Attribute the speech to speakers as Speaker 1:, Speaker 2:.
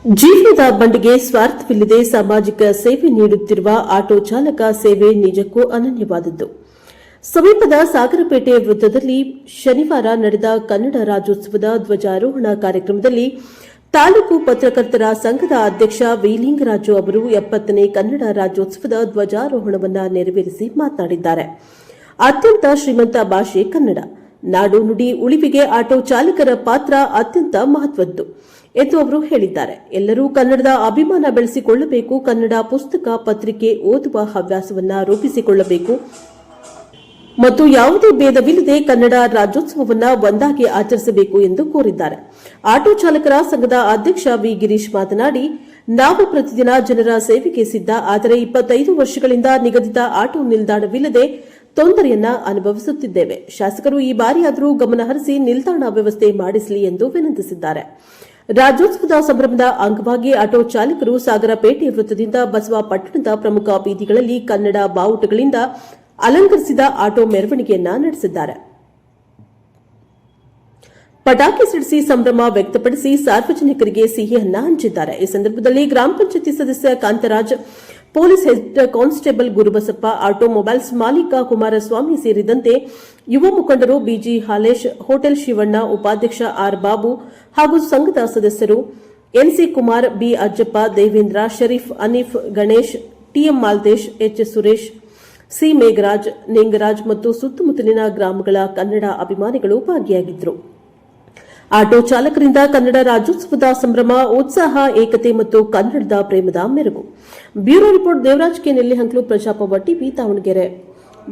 Speaker 1: ಜೀವನದ ಬಂಡಿಗೆ ಸ್ವಾರ್ಥವಿಲ್ಲದೆ ಸಾಮಾಜಿಕ ಸೇವೆ ನೀಡುತ್ತಿರುವ ಆಟೋ ಚಾಲಕ ಸೇವೆ ನಿಜಕ್ಕೂ ಅನನ್ಯವಾದದ್ದು. ಸಮೀಪದ ಸಾಗರಪೇಟೆ ವೃತ್ತದಲ್ಲಿ ಶನಿವಾರ ನಡೆದ ಕನ್ನಡ ರಾಜ್ಯೋತ್ಸವದ ಧ್ವಜಾರೋಹಣ ಕಾರ್ಯಕ್ರಮದಲ್ಲಿ ತಾಲೂಕು ಪತ್ರಕರ್ತರ ಸಂಘದ ಅಧ್ಯಕ್ಷ ವಿ.ಲಿಂಗರಾಜು ಅವರು 70ನೇ ಕನ್ನಡ ರಾಜ್ಯೋತ್ಸವದ ಧ್ವಜಾರೋಹಣವನ್ನು ನೆರವೇರಿಸಿ ಮಾತನಾಡಿದ್ದಾರೆ. ಅತ್ಯಂತ ಶ್ರೀಮಂತ ಭಾಷೆ ಕನ್ನಡ. ನಾಡು ನುಡಿ ಉಳಿವಿಗೆ ಆಟೋ ಚಾಲಕರ ಪಾತ್ರ ಅತ್ಯಂತ ಮಹತ್ವದ್ದು ಎಂದು ಅವರು ಹೇಳಿದ್ದಾರೆ. ಎಲ್ಲರೂ ಕನ್ನಡದ ಅಭಿಮಾನ ಬೆಳೆಸಿಕೊಳ್ಳಬೇಕು, ಕನ್ನಡ ಪುಸ್ತಕ ಪತ್ರಿಕೆ ಓದುವ ಹವ್ಯಾಸವನ್ನು ರೂಪಿಸಿಕೊಳ್ಳಬೇಕು ಮತ್ತು ಯಾವುದೇ ಭೇದವಿಲ್ಲದೆ ಕನ್ನಡ ರಾಜ್ಯೋತ್ಸವವನ್ನು ಒಂದಾಗಿ ಆಚರಿಸಬೇಕು ಎಂದು ಕೋರಿದ್ದಾರೆ. ಆಟೋ ಚಾಲಕರ ಸಂಘದ ಅಧ್ಯಕ್ಷ ವಿ. ಗಿರೀಶ್ ಮಾತನಾಡಿ, ನಾವು ಪ್ರತಿದಿನ ಜನರ ಸೇವೆಗೆ ಸಿದ್ಧ, ಆದರೆ 25 ವರ್ಷಗಳಿಂದ ನಿಗದಿತ ಆಟೋ ನಿಲ್ದಾಣವಿಲ್ಲದೆ ತೊಂದರೆಯನ್ನ ಅನುಭವಿಸುತ್ತಿದ್ದೇವೆ. ಶಾಸಕರು ಈ ಬಾರಿಯಾದರೂ ಗಮನಹರಿಸಿ ನಿಲ್ದಾಣ ವ್ಯವಸ್ಥೆ ಮಾಡಿಸಲಿ ಎಂದು ವಿನಂತಿಸಿದ್ದಾರೆ. ರಾಜ್ಯೋತ್ಸವದ ಸಂಭ್ರಮದ ಅಂಗವಾಗಿ ಆಟೋ ಚಾಲಕರು ಸಾಗರಪೇಟೆ ವೃತ್ತದಿಂದ ಬಸವಾಪಟ್ಟಣದ ಪ್ರಮುಖ ಬೀದಿಗಳಲ್ಲಿ ಕನ್ನಡ ಬಾವುಟಗಳಿಂದ ಅಲಂಕರಿಸಿದ ಆಟೋ ಮೆರವಣಿಗೆಯನ್ನ ನಡೆಸಿದ್ದಾರೆ. ಪಟಾಕಿ ಸಿಡಿಸಿ ಸಂಭ್ರಮ ವ್ಯಕ್ತಪಡಿಸಿ ಸಾರ್ವಜನಿಕರಿಗೆ ಸಿಹಿಯನ್ನ ಹಂಚಿದ್ದಾರೆ. ಈ ಸಂದರ್ಭದಲ್ಲಿ ಗ್ರಾಮ ಪಂಚಾಯತಿ ಸದಸ್ಯ Kantharaj, police head constable Gurubasappa, automobiles ಮಾಲೀಕ ಕುಮಾರಸ್ವಾಮಿ ಸೇರಿದಂತೆ ಯುವ ಮುಖಂಡರು ಬಿಜಿ ಹಾಲೇಶ್, ಹೋಟೆಲ್ ಶಿವಣ್ಣ, ಉಪಾಧ್ಯಕ್ಷ ಆರ್ ಬಾಬು ಹಾಗೂ ಸಂಘದ ಸದಸ್ಯರು N C Kumar, B Ajjappa, Devendra, Sharif, Anif, Ganesh, T M Maltesh, H Suresh, C Megharaj, Ningaraj ಮತ್ತು ಸುತ್ತಮುತ್ತಲಿನ ಗ್ರಾಮಗಳ ಕನ್ನಡ ಅಭಿಮಾನಿಗಳು ಭಾಗಿಯಾಗಿದ್ದರು. ಆಟೋ ಚಾಲಕರಿಂದ ಕನ್ನಡ ರಾಜ್ಯೋತ್ಸವದ ಸಂಭ್ರಮ, ಉತ್ಸಾಹ, ಏಕತೆ ಮತ್ತು ಕನ್ನಡದ ಪ್ರೇಮದ ಮೆರುಗು. Bureau report Devaraj K. ನೆಲ್ಲಿಹಂಕ್ಲು, ಪ್ರಜಾಪವ ಟಿವಿ, ದಾವಣಗೆರೆ.